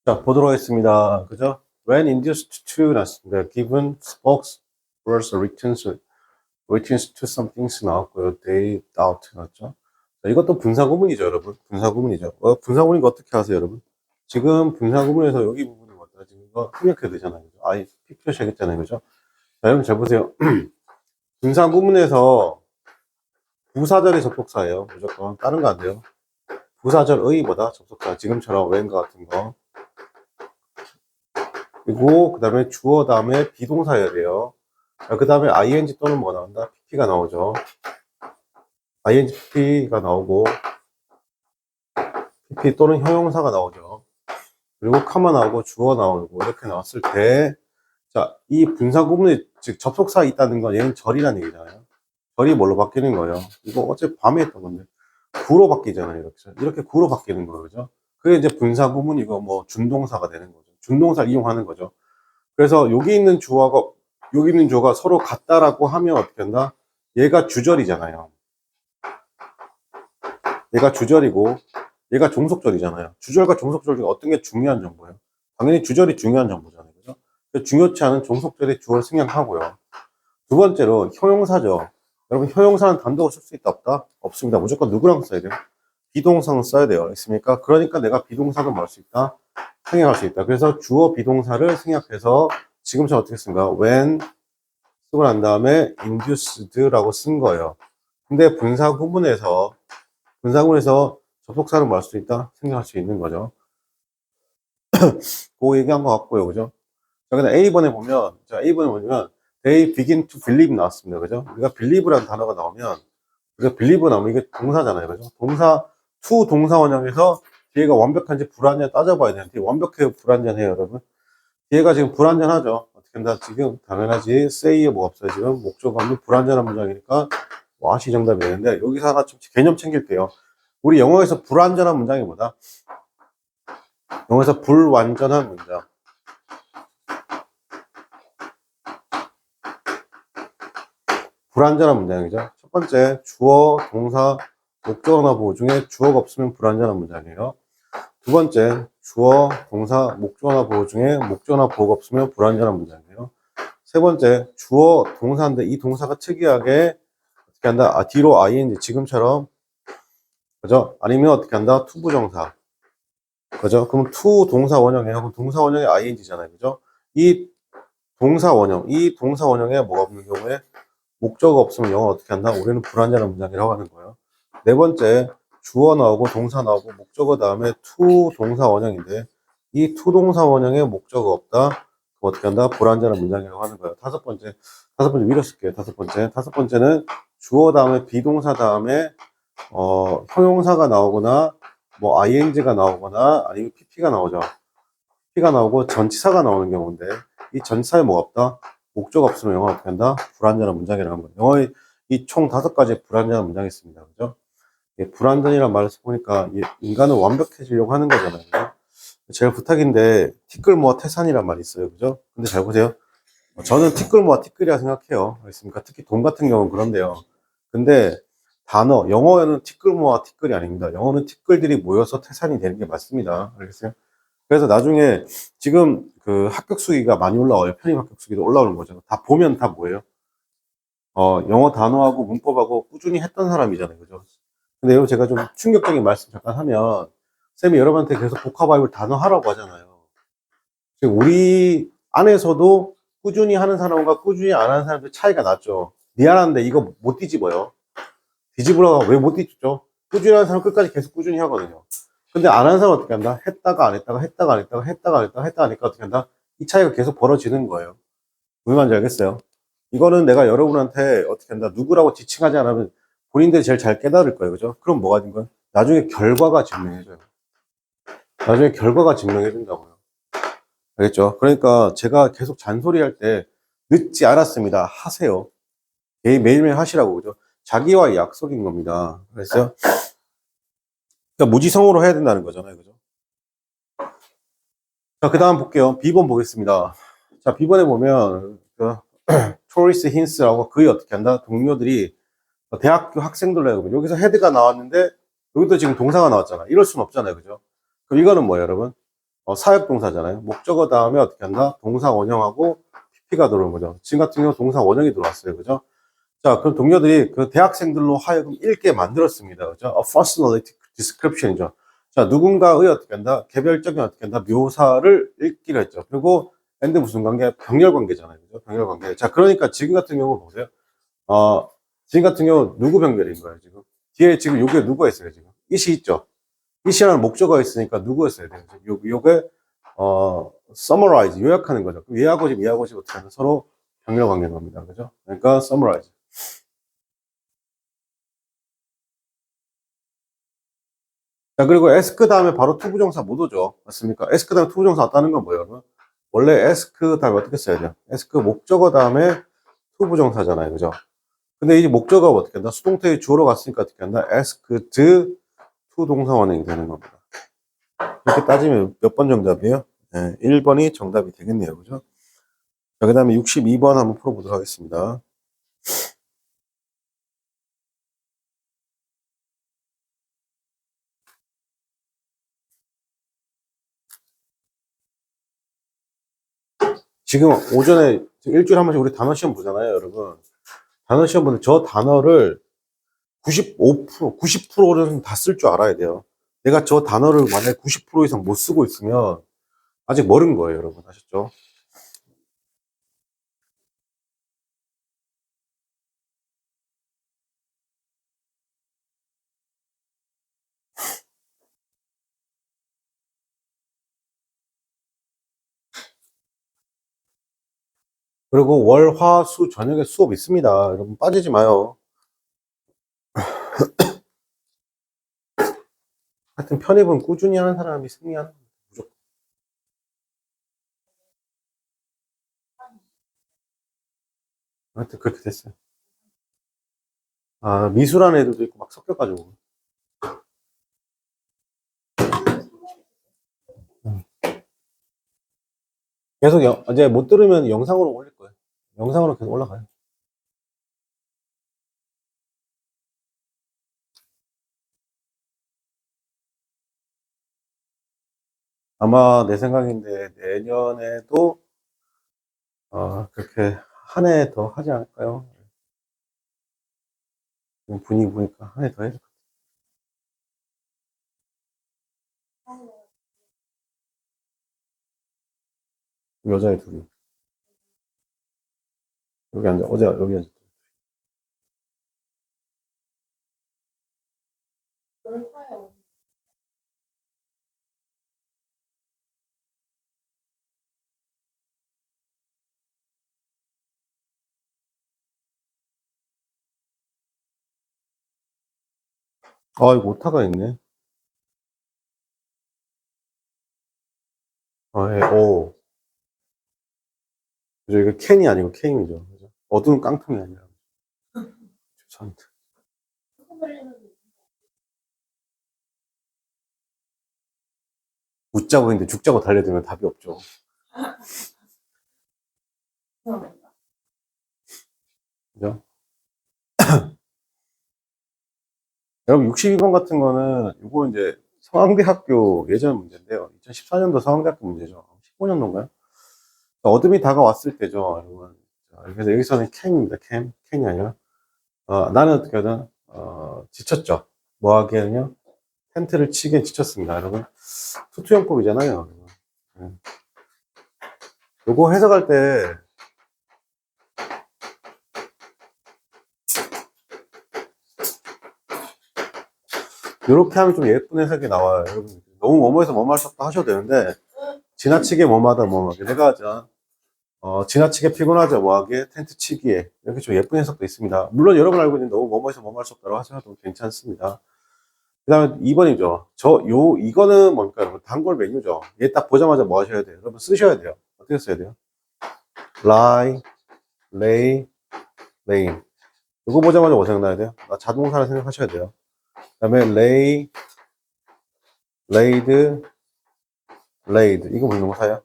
자, 보도록 하겠습니다. 그죠? When induced to 나왔습니다. Given spokes versus returns to somethings 나왔고요. They out 나왔죠. 자, 이것도 분사구문이죠, 여러분. 분사구문이죠. 분사구문인 거 어떻게 아세요, 여러분? 지금 분사구문에서 여기 부분을 갖다 지금 이거 생략해야 되잖아요. 그죠? 아이, 피 표시하겠잖아요. 그죠? 자, 여러분 잘 보세요. 분사구문에서 부사절의 접속사예요. 무조건. 다른 거 안 돼요. 부사절의보다 접속사. 지금처럼 when과 같은 거. 그리고 그 다음에 주어 다음에 비동사여야 돼요. 그 다음에 ing 또는 뭐 나온다? pp가 나오죠. ing pp가 나오고 pp 또는 형용사가 나오죠. 그리고 카마 나오고 주어 나오고 이렇게 나왔을 때 자, 이 분사 구문에 즉 접속사에 있다는 건 얘는 절이라는 얘기잖아요. 절이 뭘로 바뀌는 거예요? 이거 어제 밤에 했던 건데 구로 바뀌잖아요. 이렇게 구로 바뀌는 거예요. 그죠? 그게 이제 분사 구문이고 뭐 준동사가 되는 거죠. 준동사를 이용하는 거죠. 그래서 여기 있는 주어가 서로 같다라고 하면 어떻게 한다? 얘가 주절이잖아요. 얘가 주절이고 얘가 종속절이잖아요. 주절과 종속절 중에 어떤 게 중요한 정보예요? 당연히 주절이 중요한 정보잖아요. 그죠? 중요치 않은 종속절의 주어를 생략하고요. 두 번째로 형용사죠. 여러분 형용사는 단독으로 쓸 수 있다 없다? 없습니다. 무조건 누구랑 써야 돼요? 비동사는 써야 돼요. 있습니까? 그러니까 내가 비동사를 뭐 할 수 있다? 생략할 수 있다. 그래서 주어 비동사를 생략해서 지금처럼 어떻게 쓴 거야? when 쓰고 난 다음에 induced라고 쓴 거예요. 근데 분사구문에서 접속사를 뭐 할 수 있다? 생략할 수 있는 거죠. 그거 얘기한 것 같고요. 그죠? 자, 근데 A번에 보면 they begin to believe 나왔습니다. 그죠? 우리가 believe라는 단어가 나오면 우리가 believe 나오면 이게 동사잖아요. 그죠? to 동사 원형에서 뒤에가 완벽한지 불완전히 따져봐야 되는데 완벽해요? 불완전해요? 여러분? 뒤에가 지금 불완전하죠? 어떻게 한다? 지금 당연하지. say에 뭐가 없어요. 지금 목적어 없는 불완전한 문장이니까 와시 정답이 되는데 여기서 하나 좀 개념 챙길게요. 우리 영어에서 불완전한 문장이 뭐다? 영어에서 불완전한 문장. 불완전한 문장이죠. 첫 번째, 주어, 동사, 목적어나 보호 중에 주어가 없으면 불완전한 문장이에요. 두 번째, 주어, 동사, 목적어나 보호 중에 목적어나 보호가 없으면 불완전한 문장이에요. 세 번째, 주어, 동사인데 이 동사가 특이하게 어떻게 한다? 뒤로 ing, 지금처럼. 그죠? 아니면 어떻게 한다? 투부정사. 그죠? 그럼 투 동사 원형이에요. 그럼 동사 원형이 ing잖아요. 그죠? 이 동사 원형에 뭐가 없는 경우에 목적어가 없으면 영어 어떻게 한다? 우리는 불완전한 문장이라고 하는 거예요. 네 번째, 주어 나오고 동사 나오고 목적어 다음에 투 동사 원형인데 이 투 동사 원형에 목적어 없다? 그럼 어떻게 한다? 불완전한 문장이라고 하는 거예요. 다섯 번째 위로 쓸게요. 다섯 번째는 주어 다음에 비동사 다음에 형용사가 나오거나 뭐 ing가 나오거나 아니면 pp가 나오죠. pp가 나오고 전치사가 나오는 경우인데 이 전치사에 뭐가 없다? 목적 없으면 영어 어떻게 한다? 불완전한 문장이라고 합니다. 영어에 이 총 5가지 불완전한 문장이 있습니다. 그죠? 불완전이란 말을 써보니까 인간은 완벽해지려고 하는 거잖아요. 그죠? 제가 부탁인데 티끌모아 태산이란 말이 있어요. 그죠? 근데 잘 보세요. 저는 티끌모아 티끌이라 생각해요. 알겠습니까? 특히 돈 같은 경우는 그런데요. 근데 영어에는 티끌모아 티끌이 아닙니다. 영어는 티끌들이 모여서 태산이 되는 게 맞습니다. 알겠어요? 그래서 나중에 지금 그 합격 수기가 많이 올라와요. 편입 합격 수기도 올라오는 거죠. 다 보면 다 뭐예요? 영어 단어하고 문법하고 꾸준히 했던 사람이잖아요. 그죠? 근데 여러분 제가 좀 충격적인 말씀 잠깐 하면 쌤이 여러분한테 계속 복합화입을 단어 하라고 하잖아요. 지금 우리 안에서도 꾸준히 하는 사람과 꾸준히 안 하는 사람들 차이가 났죠. 미안한데 이거 못 뒤집어요. 뒤집으라고 왜 못 뒤집죠? 꾸준히 하는 사람 끝까지 계속 꾸준히 하거든요. 근데 안 하는 사람은 어떻게 한다? 했다가 안 했다가 했다가 안 했다가 했다가 안 했다가 했다가 하니까 어떻게 한다? 이 차이가 계속 벌어지는 거예요. 무슨 말인지 알겠어요? 이거는 내가 여러분한테 어떻게 한다? 누구라고 지칭하지 않으면 본인들이 제일 잘 깨달을 거예요. 그죠? 그럼 뭐가 된 거예요? 나중에 결과가 증명해줘요. 나중에 결과가 증명해준다고요. 알겠죠? 그러니까 제가 계속 잔소리할 때 늦지 않았습니다. 하세요. 매일매일 하시라고. 그죠? 자기와의 약속인 겁니다. 그래서 그러니까 무지성으로 해야 된다는 거잖아요. 그죠? 자, 그 다음 볼게요. B번 보겠습니다. 자, B번에 보면, 토리스 힌스라고 거의 어떻게 한다? 동료들이 대학교 학생들로 해요. 여기서 헤드가 나왔는데, 여기도 지금 동사가 나왔잖아. 이럴 수는 없잖아요. 그죠? 그럼 이거는 뭐예요, 여러분? 사역동사잖아요. 목적어 다음에 어떻게 한다? 동사 원형하고 PP가 들어오는 거죠. 지금 같은 경우 동사 원형이 들어왔어요. 그죠? 자, 그럼 동료들이 그 대학생들로 하여금 읽게 만들었습니다. 그죠? A personality description이죠. 자, 누군가의 어떻게 한다? 개별적인 어떻게 한다? 묘사를 읽기로 했죠. 그리고 and 무슨 관계? 병렬 관계잖아요. 그죠? 병렬 관계. 자, 그러니까 지금 같은 경우 보세요. 지금 같은 경우 누구 병렬인 거예요, 지금? 뒤에 지금 요게 누가 있어요, 지금? it이 있죠? it이라는 목적어가 있으니까 누구였어야 돼요? 요게, summarize, 요약하는 거죠. 얘하고 집 어떻게 하면 서로 병렬 관계인 겁니다. 그죠? 그러니까 summarize. 자, 그리고 ask 다음에 바로 투부정사 못 오죠. 맞습니까? ask 다음에 투부정사 왔다는 건 뭐예요, 여러분? 원래 ask 다음에 어떻게 써야 돼요? ask 목적어 다음에 투부정사잖아요. 그죠? 근데 이 목적어가 어떻게 한다? 수동태의 주어로 갔으니까 어떻게 한다? asked 투동사 원형이 되는 겁니다. 이렇게 따지면 몇 번 정답이에요? 네, 1번이 정답이 되겠네요. 그죠? 자, 그 다음에 62번 한번 풀어보도록 하겠습니다. 지금 오전에 일주일에 한 번씩 우리 단어 시험 보잖아요, 여러분. 단어 시험 보는데 저 단어를 95%, 90%는 다 쓸 줄 알아야 돼요. 내가 저 단어를 만약에 90% 이상 못 쓰고 있으면 아직 모르는 거예요, 여러분. 아셨죠? 그리고 월, 화, 수 저녁에 수업 있습니다. 여러분 빠지지 마요. 하여튼 편입은 꾸준히 하는 사람이 승리하는 무조건. 하여튼 그렇게 됐어요. 미술하는 애들도 있고 막 섞여가지고. 음. 계속 이제 못 들으면 영상으로 올릴 거예요. 영상으로 계속 올라가요. 아마 내 생각인데 내년에도 그렇게 한 해 더 하지 않을까요? 지금 분위기 보니까 한 해 더 해야 될 것 같아요. 여자애 둘이. 여기 앉아, 어제 여기 앉아. 이거 오타가 있네. 예, 오. 그죠, 이거 캔이 아니고 케임이죠. 그죠? 어두운 깡통이 아니라. 죄송합니다. 웃자고 했는데 죽자고 달려들면 답이 없죠. 그죠? 여러분, 62번 같은 거는, 이거 이제 성황대학교 예전 문제인데요. 2014년도 성황대학교 문제죠. 15년도인가요? 어둠이 다가왔을 때죠, 여러분. 자, 그래서 여기서는 캠입니다. 캠이 아니라. 나는 어떻게 하든, 지쳤죠. 뭐 하기에는요? 텐트를 치기엔 지쳤습니다, 여러분. 투투형법이잖아요, 여러분. 네. 요거 해석할 때, 이렇게 하면 좀 예쁜 해석이 나와요, 여러분. 너무 뭐뭐해서 뭐뭐 할 수 없다 하셔도 되는데, 지나치게 뭐뭐하다 뭐뭐하게. 내가, 지나치게 피곤하죠, 뭐하기에, 텐트 치기에. 이렇게 좀 예쁜 해석도 있습니다. 물론 여러분 알고 있는 너무 뭐뭐해서 뭐뭐 할 수 없다고 하셔도 괜찮습니다. 그 다음에 2번이죠. 이거는 뭡니까, 여러분? 단골 메뉴죠. 얘 딱 보자마자 뭐 하셔야 돼요? 여러분 쓰셔야 돼요. 어떻게 써야 돼요? lie, lay, laying. 이거 보자마자 뭐 생각나야 돼요? 자동사를 생각하셔야 돼요. 그 다음에 lay, laid, laid. 이거 무슨 동사예요?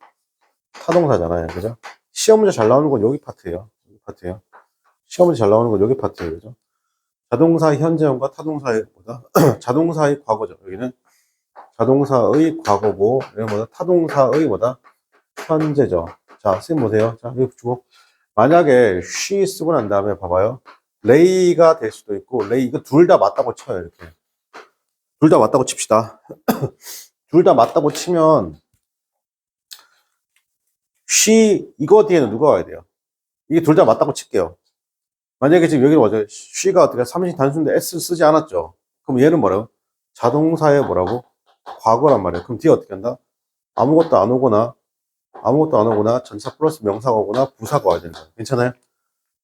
타동사잖아요. 그죠? 시험 문제 잘 나오는 건 여기 파트예요. 여기 파트예요. 시험 문제 잘 나오는 건 여기 파트예요. 그죠? 자동사의 현재형과 타동사의 뭐다? 자동사의 과거죠. 여기는 자동사의 과거고, 여기 뭐다? 타동사의 뭐다? 현재죠. 자, 선생님 보세요. 자, 여기 주목. 만약에 she 쓰고 난 다음에 봐봐요. 레이가 될 수도 있고, 레이, 이거 둘 다 맞다고 쳐요, 이렇게. 둘 다 맞다고 칩시다. 둘 다 맞다고 치면, she, 이거 뒤에는 누가 와야 돼요? 이게 둘 다 맞다고 칠게요. 만약에 지금 여기는 뭐죠? she가 어떻게 삼신 단수인데 s 쓰지 않았죠? 그럼 얘는 뭐라고? 자동사의 뭐라고? 과거란 말이에요. 그럼 뒤에 어떻게 한다? 아무것도 안 오거나, 아무것도 안 오거나, 전차 플러스 명사가 오거나, 부사가 와야 된다. 괜찮아요?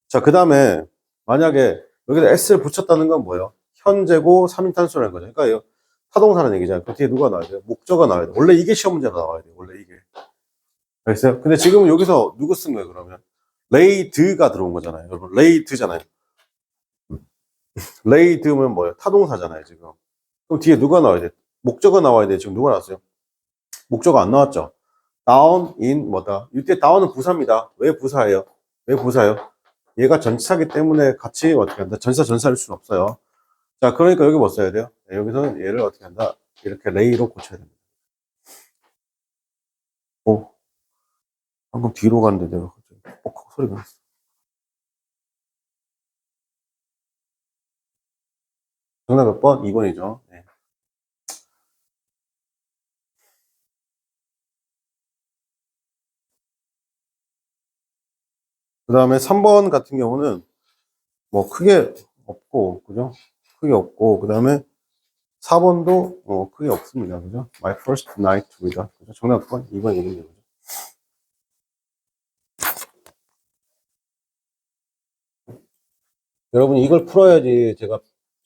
자, 그 다음에, 만약에 여기다 s를 붙였다는 건 뭐예요? 현재고 3인 단수라는 거죠. 그러니까 이거 타동사라는 얘기잖아요. 그 뒤에 누가 나와야 돼요? 목적어가 나와야 돼요. 원래 이게 시험 문제로 나와야 돼요. 원래 이게. 알겠어요? 근데 지금 여기서 누구 쓴 거예요, 그러면? 레이드가 들어온 거잖아요. 여러분, 레이드잖아요. 레이드면 뭐예요? 타동사잖아요, 지금. 그럼 뒤에 누가 나와야 돼? 목적어 나와야 돼. 지금 누가 나왔어요? 목적어 안 나왔죠? down in 뭐다? 이때 down은 부사입니다. 왜 부사예요? 왜 부사예요? 얘가 전치사기 때문에 같이 어떻게 한다? 전사일 수는 없어요. 자, 그러니까 여기 뭐 써야 돼요? 네, 여기서는 얘를 어떻게 한다? 이렇게 레이로 고쳐야 됩니다. 오, 방금 뒤로 갔는데 내가 갑자기 뻑 소리가 났어. 정답 몇 번? 2번이죠. 네. 그 다음에 3번 같은 경우는 뭐 크게 없고, 그죠? 크게 없고, 그 다음에 4번도 크게 없습니다. 그죠? My first night with, 그죠? 정답 몇 번? 2번 얘기인 거죠. 여러분 이걸 풀어야지 제가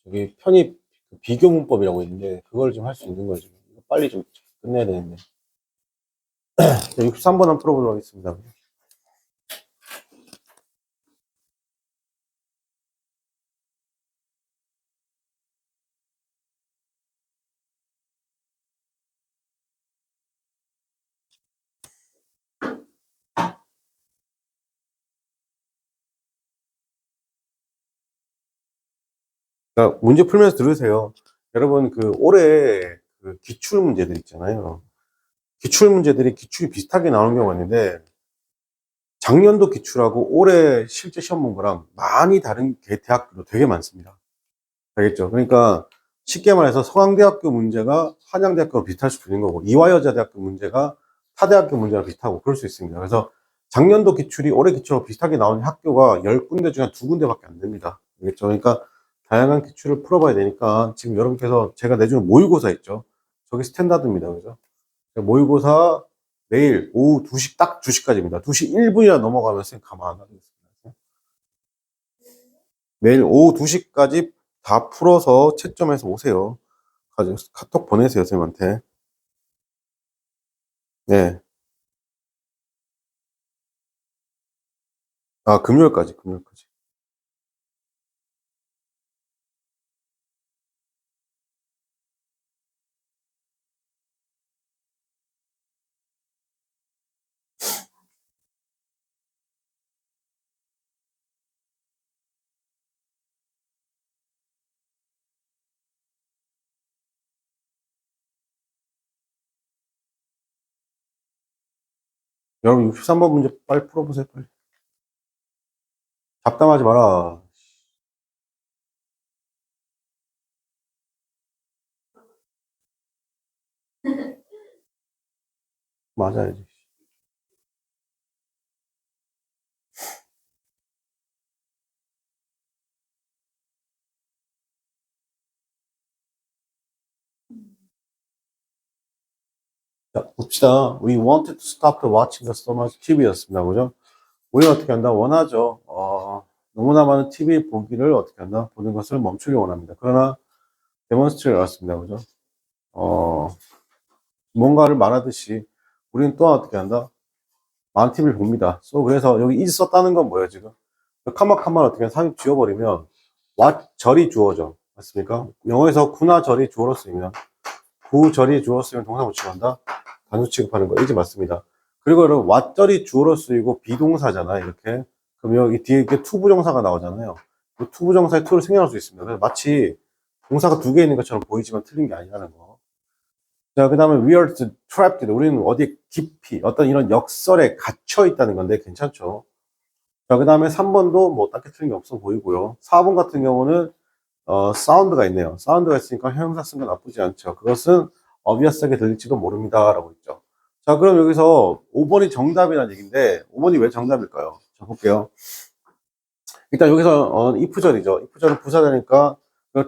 저기 편입 비교 문법이라고 있는데 그걸 좀 할 수 있는 거죠. 빨리 좀 끝내야 되는데. 63번 한번 풀어보도록 하겠습니다. 그러니까 문제 풀면서 들으세요. 여러분 그 올해 그 기출 문제들 있잖아요. 기출 문제들이 기출이 비슷하게 나오는 경우가 있는데 작년도 기출하고 올해 실제 시험 본 거랑 많이 다른 대학들도 되게 많습니다. 알겠죠? 그러니까 쉽게 말해서 서강대학교 문제가 한양대학교와 비슷할 수도 있는 거고 이화여자대학교 문제가 타대학교 문제와 비슷하고 그럴 수 있습니다. 그래서 작년도 기출이 올해 기출하고 비슷하게 나온 학교가 10군데 중에 2군데밖에 안 됩니다. 알겠죠? 그러니까 다양한 기출을 풀어봐야 되니까 지금 여러분께서 제가 내주는 모의고사 있죠? 저게 스탠다드입니다. 그죠? 모의고사 내일 오후 2시 딱 2시까지입니다. 2시 1분이나 넘어가면 선생님 가만 안 하겠습니다. 매일 오후 2시까지 다 풀어서 채점해서 오세요. 카톡 보내세요, 선생님한테. 네. 아, 금요일까지, 금요일까지. 여러분 63번 문제 빨리 풀어보세요, 빨리. 잡담하지 마라. 맞아야지. 자, 봅시다. We wanted to stop watching the so much TV였습니다. 그죠? 우리는 어떻게 한다? 원하죠. 너무나 많은 TV 보기를 어떻게 한다? 보는 것을 멈추기 원합니다. 그러나, 데몬스트레이를 알았습니다. 그죠? 어, 뭔가를 말하듯이, 우리는 또한 어떻게 한다? 많은 TV를 봅니다. 그래서 여기 is 썼다는 건 뭐예요, 지금? 카마카마를 어떻게 삽입 지워버리면, what, 절이 주어져. 맞습니까? 영어에서 구나 절이 주어로 쓰이면, 구 절이 주어로 쓰이면 동사 못 취급한다? 단수 취급하는 거, 이게 맞습니다. 그리고 여러분, what 절이 주어로 쓰이고 비동사잖아요, 이렇게. 그럼 여기 뒤에 이렇게 투부정사가 나오잖아요. 투 부정사의 to를 생략할 수 있습니다. 그래서 마치 동사가 두 개 있는 것처럼 보이지만 틀린 게 아니라는 거. 자, 그 다음에 we are trapped. 우리는 어디 깊이 어떤 이런 역설에 갇혀 있다는 건데 괜찮죠. 자, 그 다음에 3번도 뭐 딱히 틀린 게 없어 보이고요. 4번 같은 경우는 사운드가 있네요. 사운드가 있으니까 형용사 쓴 건 나쁘지 않죠. 그것은 obviously 들릴지도 모릅니다. 라고 있죠. 자, 그럼 여기서 5번이 정답이라는 얘기인데 5번이 왜 정답일까요? 자, 볼게요. 일단 여기서 if절이죠. if절은 부사되니까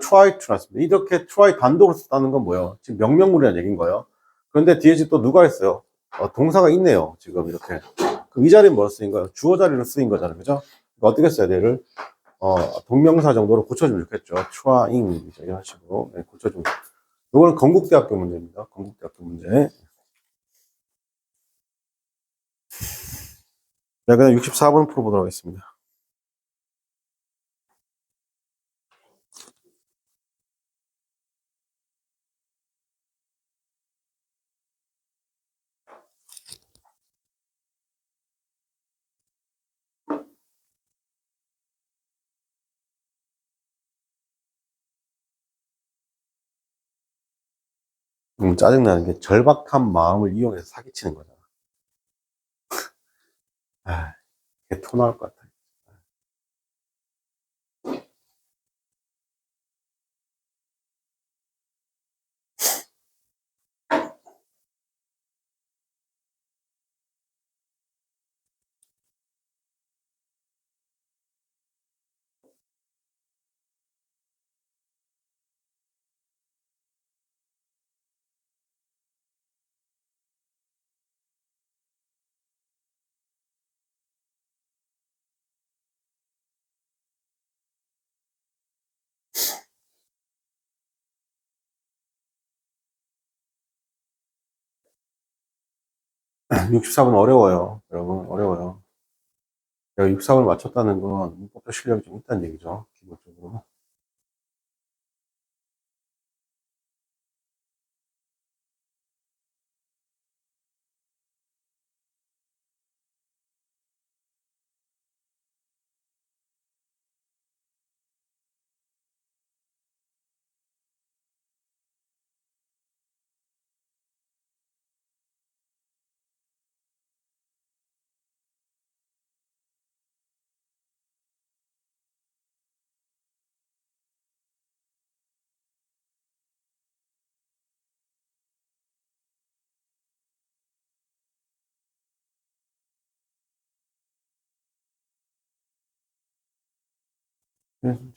try to 났습니다. 이렇게 try 단독으로 썼다는 건 뭐예요? 지금 명령문이라는 얘기인 거예요. 그런데 뒤에 또 누가 있어요? 동사가 있네요. 지금 이렇게. 그 이 자리는 뭐로 쓰인 거예요? 주어 자리로 쓰인 거잖아요. 그죠? 어떻게 써야 돼를? 동명사 정도로 고쳐주면 좋겠죠. trying. 이런 식으로. 네, 고쳐주면. 이거는 건국대학교 문제입니다. 건국대학교 문제. 자, 그다음 64번 풀어보도록 하겠습니다. 짜증나는 게 절박한 마음을 이용해서 사기치는 거잖아. 아, 이게 토 나올 것 같아. 64번 어려워요. 여러분, 어려워요. 내가 64번을 맞췄다는 건 문법적 실력이 좀 있다는 얘기죠. 기본적으로.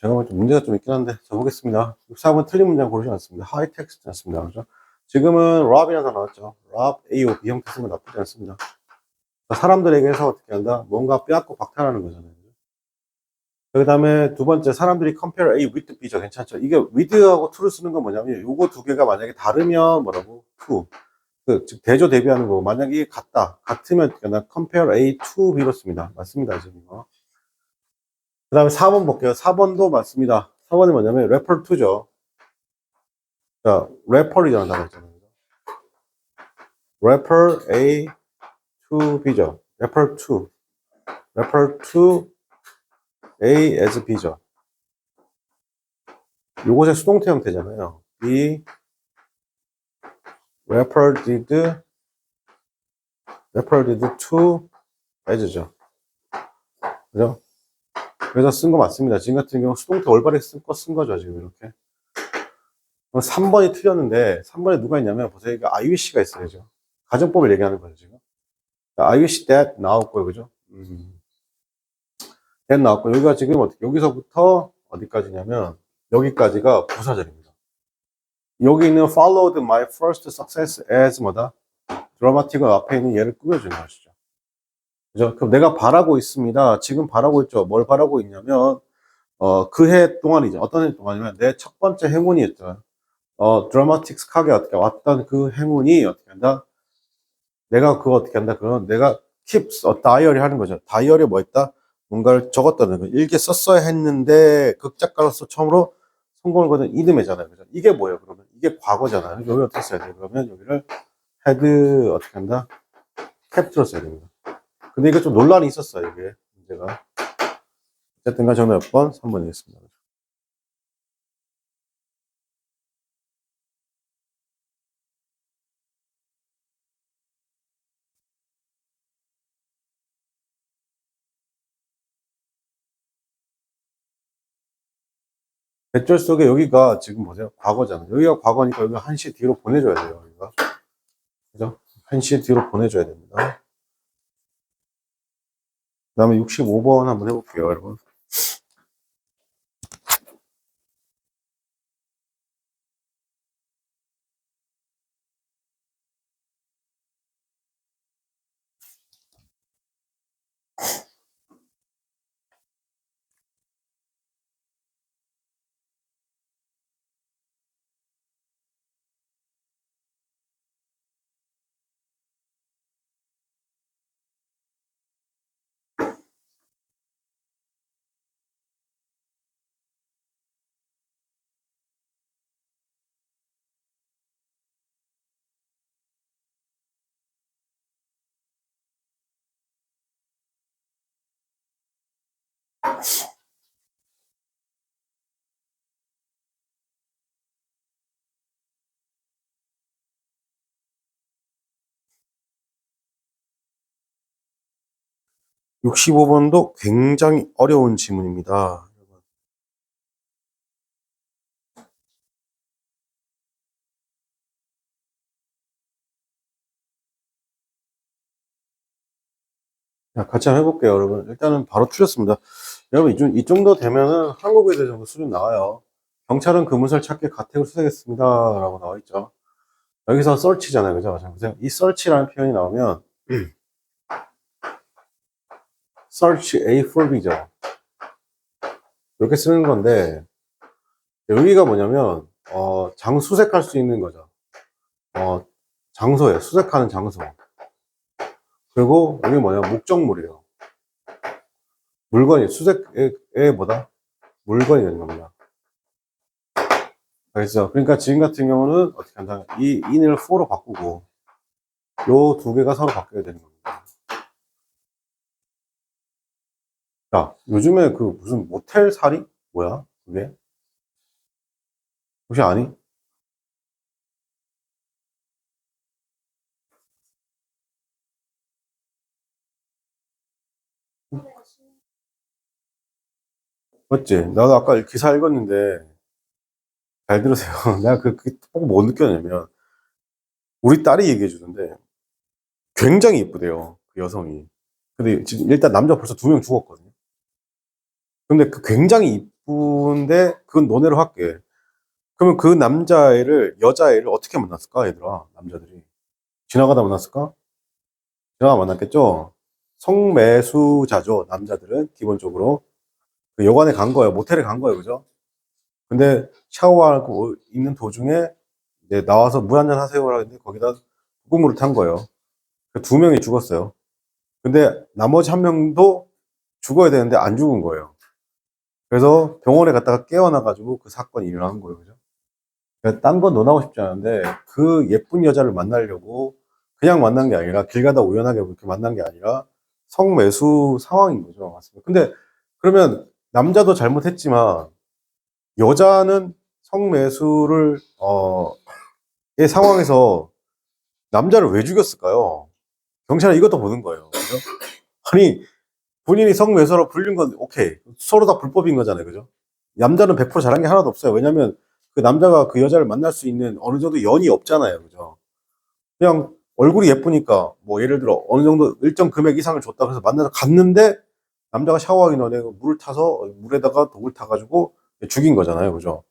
제가 볼 때 문제가 좀 있긴 한데, 자, 보겠습니다. 64번 틀린 문장 고르지 않습니다. 하이 텍스트 않습니다. 그죠? 지금은 rob이라는 단어 나왔죠. rob, AO, B 형태 쓰면 나쁘지 않습니다. 사람들에게서 어떻게 한다? 뭔가 빼앗고 박탈하는 거잖아요. 그 다음에 두 번째, 사람들이 compare A with B죠. 괜찮죠? 이게 with하고 to를 쓰는 건 뭐냐면, 요거 두 개가 만약에 다르면 뭐라고? to. 즉, 대조 대비하는 거고, 만약에 이게 같다. 같으면 어떻게 하나? compare A to B로 씁니다. 맞습니다. 지금 이거. 그 다음에 4번 볼게요. 4번도 맞습니다. 4번이 뭐냐면, refer to죠. 자, refer이라는 단어 있잖아요. refer A to B죠. refer to. refer to A as B죠. 요것의 수동태 형태잖아요. be referred to as죠. 그죠? 그래서 쓴 거 맞습니다. 지금 같은 경우 수동태 올바르게 쓴 거죠. 지금 이렇게. 3번이 틀렸는데 3번에 누가 있냐면 보세요. 이거 I wish가 있어요. 그죠? 가정법을 얘기하는 거예요. 지금. I wish that 나왔고요. 그죠? that 나왔고 여기가 지금 어떻게 여기서부터 어디까지냐면 여기까지가 부사절입니다. 여기 있는 followed my first success as 뭐다? 드라마틱은 앞에 있는 얘를 꾸며주는 것이죠. 그죠? 그럼 내가 바라고 있습니다. 지금 바라고 있죠. 뭘 바라고 있냐면, 그 해 동안이죠. 어떤 해 동안이면 내 첫 번째 행운이었죠. 드라마틱하게 어떻게 왔던 그 행운이 어떻게 한다? 내가 그거 어떻게 한다? 그건 내가 keeps 다이어리 하는 거죠. 다이어리에 뭐 했다? 뭔가를 적었다는 거. 일기 썼어야 했는데 극작가로서 처음으로 성공을 거둔 이듬해잖아요. 그죠? 이게 뭐예요? 그러면 이게 과거잖아요. 여기 어떻게 써야 돼요? 그러면 여기를 had 어떻게 한다? 캡트로 써야 됩니다. 근데 이게 좀 논란이 있었어요, 이게. 문제가. 어쨌든 간 정답 몇 번? 3번이겠습니다. 배절 속에 여기가 지금 보세요. 과거잖아요. 여기가 과거니까 여기 1시 뒤로 보내줘야 돼요. 여기가. 그죠? 1시 뒤로 보내줘야 됩니다. 그 다음에 65번 한번 해볼게요, 여러분. 65번도 굉장히 어려운 지문입니다. 자, 같이 한번 해볼게요, 여러분. 일단은 바로 틀렸습니다. 여러분, 이 정도 되면은 한국에 대해 정도 수준 나와요. 경찰은 그 문서를 찾기 가택을 수색했습니다. 라고 나와 있죠. 여기서 search잖아요. 그죠? 자, 보세요. 이 search라는 표현이 나오면, search A for B죠. 이렇게 쓰는 건데, 여기가 뭐냐면, 수색할 수 있는 거죠. 장소에 수색하는 장소. 그리고 여기 뭐냐, 목적물이에요. 물건이, 수색에 뭐다? 물건이 되는 겁니다. 알겠죠? 그러니까 지금 같은 경우는 어떻게 한다? 이 in을 for로 바꾸고, 요 두 개가 서로 바뀌어야 되는 겁니다. 자, 요즘에 그 무슨 모텔 살이? 뭐야? 그게? 혹시 아니? 맞지? 나도 아까 기사 읽었는데, 잘 들으세요. 내가 그게 꼭 뭐 느꼈냐면, 우리 딸이 얘기해 주는데, 굉장히 이쁘대요. 그 여성이. 근데 지금 일단 남자 벌써 2명 죽었거든요. 근데 그 굉장히 이쁜데, 그건 논외로 할게. 그러면 그 여자애를 어떻게 만났을까, 얘들아? 남자들이. 지나가다 만났을까? 지나가다 만났겠죠? 성매수자죠, 남자들은. 기본적으로. 그 여관에 간 거예요. 모텔에 간 거예요. 그죠? 근데 샤워하고 있는 도중에 이제 나와서 물 한잔 하세요라고 했는데 거기다 소금물을 탄 거예요. 그 2명이 죽었어요. 근데 나머지 1명도 죽어야 되는데 안 죽은 거예요. 그래서 병원에 갔다가 깨어나가지고 그 사건이 일어난 거예요. 그죠? 딴 건 논하고 싶지 않은데 그 예쁜 여자를 만나려고 그냥 만난 게 아니라 길 가다 우연하게 그렇게 만난 게 아니라 성매수 상황인 거죠. 맞습니다. 근데 그러면 남자도 잘못했지만 여자는 성매수를 의 상황에서 남자를 왜 죽였을까요? 경찰은 이것도 보는 거예요. 그죠? 아니 본인이 성매수로 불린 건 오케이. 서로 다 불법인 거잖아요. 그죠? 남자는 100% 잘한 게 하나도 없어요. 왜냐면 그 남자가 그 여자를 만날 수 있는 어느 정도 연이 없잖아요. 그죠? 그냥 얼굴이 예쁘니까 뭐 예를 들어 어느 정도 일정 금액 이상을 줬다 그래서 만나서 갔는데 남자가 샤워하기 전에 물을 타서 물에다가 독을 타가지고 죽인 거잖아요. 그죠?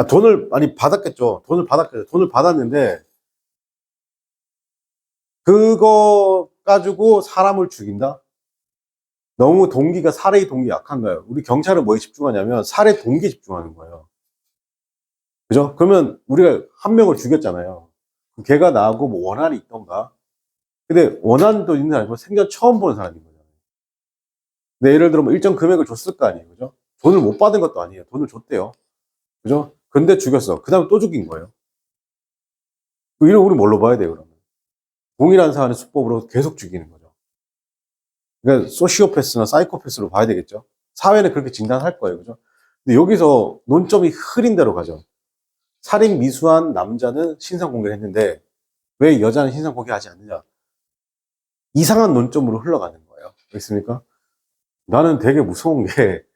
돈을 많이 받았겠죠. 돈을 받았는데 그거 가지고 사람을 죽인다? 너무 살해의 동기 약한 거예요. 우리 경찰은 뭐에 집중하냐면 살해 동기에 집중하는 거예요. 그죠? 그러면 우리가 1명을 죽였잖아요. 걔가 나하고 뭐 원한이 있던가. 근데 원한도 있는 사람이 생전 처음 보는 사람인 거잖아요. 근데 예를 들어 뭐 일정 금액을 줬을 거 아니에요. 그죠? 돈을 못 받은 것도 아니에요. 돈을 줬대요. 그죠? 근데 죽였어. 그 다음에 또 죽인 거예요. 이런 우리 뭘로 봐야 돼요, 그러면? 동일한 사안의 수법으로 계속 죽이는 거죠. 그러니까 소시오패스나 사이코패스로 봐야 되겠죠. 사회는 그렇게 진단할 거예요. 그죠? 근데 여기서 논점이 흐린 대로 가죠. 살인 미수한 남자는 신상 공개를 했는데 왜 여자는 신상 공개하지 않느냐? 이상한 논점으로 흘러가는 거예요. 알겠습니까? 나는 되게 무서운 게,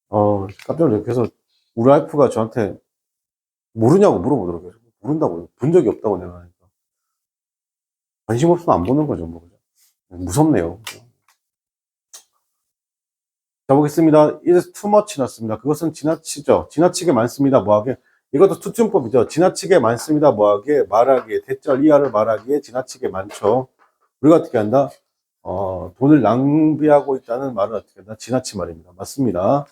깜짝 놀랐어요. 그래서 우리 와이프가 저한테 모르냐고 물어보더라고요. 모른다고요. 본 적이 없다고 내가 하니까. 관심 없으면 안 보는 거죠. 뭐. 무섭네요. 자, 보겠습니다. It is too much 났습니다. 그것은 지나치죠. 지나치게 많습니다. 뭐하게. 이것도 투춤법이죠. 지나치게 많습니다. 뭐하게. 말하기에. 대절 이하를 말하기에 지나치게 많죠. 우리가 어떻게 한다? 돈을 낭비하고 있다는 말은 어떻게 한다? 지나치 말입니다. 맞습니다.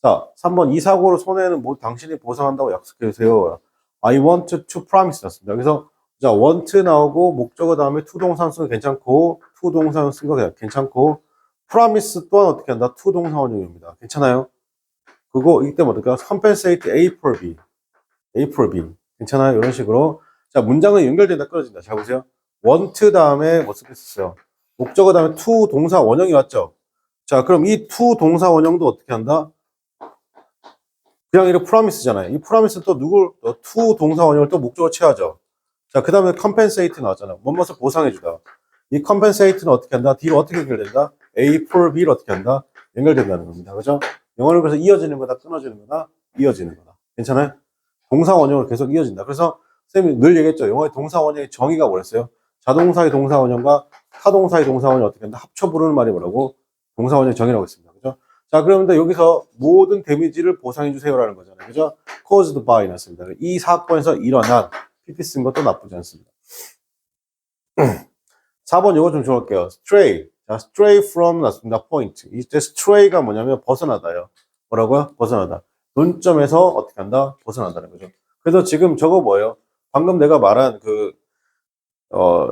자, 3번. 이 사고로 손해는 뭐 당신이 보상한다고 약속해 주세요. I want to promise 났습니다. 그래서 자, want 나오고 목적어 다음에 to 동사 쓰는 거 괜찮고 to 동사 쓴 거 괜찮고 promise 또한 어떻게 한다? to 동사 원형입니다. 괜찮아요? 그거 이때 뭐 어떨까? compensate A for B. A for B. 괜찮아요? 이런 식으로. 자, 문장은 연결된다, 끊어진다. 자, 보세요. want 다음에 뭐 쓰겠어요? 목적어 다음에 to 동사 원형이 왔죠? 자, 그럼 이 to 동사 원형도 어떻게 한다? 그냥 이렇게 promise잖아요. 이 promise 또 to 동사 원형을 또 목적어 취하죠. 자, 그 다음에 compensate 나왔잖아. 뭐뭐서 보상해주다. 이 compensate는 어떻게 한다? D로 어떻게 연결된다? A for B를 어떻게 한다? 연결된다는 겁니다. 그죠? 영어는 그래서 이어지는 거다, 끊어지는 거다, 이어지는 거다. 괜찮아요? 동사 원형으로 계속 이어진다. 그래서 쌤이 늘 얘기했죠. 영어의 동사 원형의 정의가 뭐랬어요? 자동사의 동사 원형과 타동사의 동사 원형을 어떻게 한다? 합쳐 부르는 말이 뭐라고? 동사 원형의 정의라고 했습니다. 그죠? 자, 그러면 여기서 모든 데미지를 보상해 주세요라는 거잖아요. 그죠? caused by 났습니다. 이 사건에서 일어난 PP 쓴 것도 나쁘지 않습니다. 4번 이거 좀 적을게요. stray. 자, stray from 났습니다. point. 이제 stray가 뭐냐면 벗어나다요. 뭐라고요? 벗어나다. 논점에서 어떻게 한다? 벗어난다는 거죠. 그래서 지금 저거 뭐예요? 방금 내가 말한